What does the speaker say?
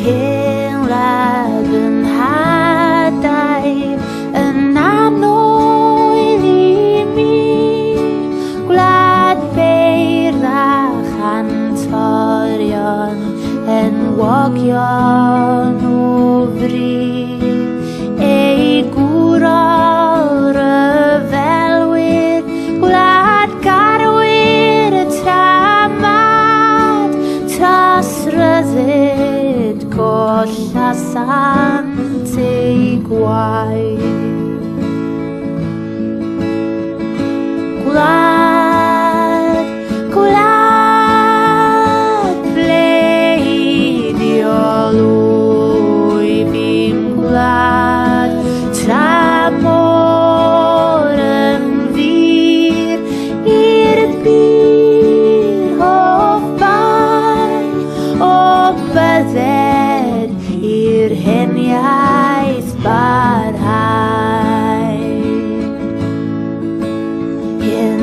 hynglad yn hadau yn anoedd i mi. Gwlad beirdd antorion enwogion o fri. Ei gwrol ryfelwyr, gwlad garwyr y tramad, tras ryddid goll a sant ei gwaith. Gwlad, gwlad bleidiol wyf i'n gwlad, tramor yn fyr i'r bir o bai, o bydded i'r heniaeth barhau. In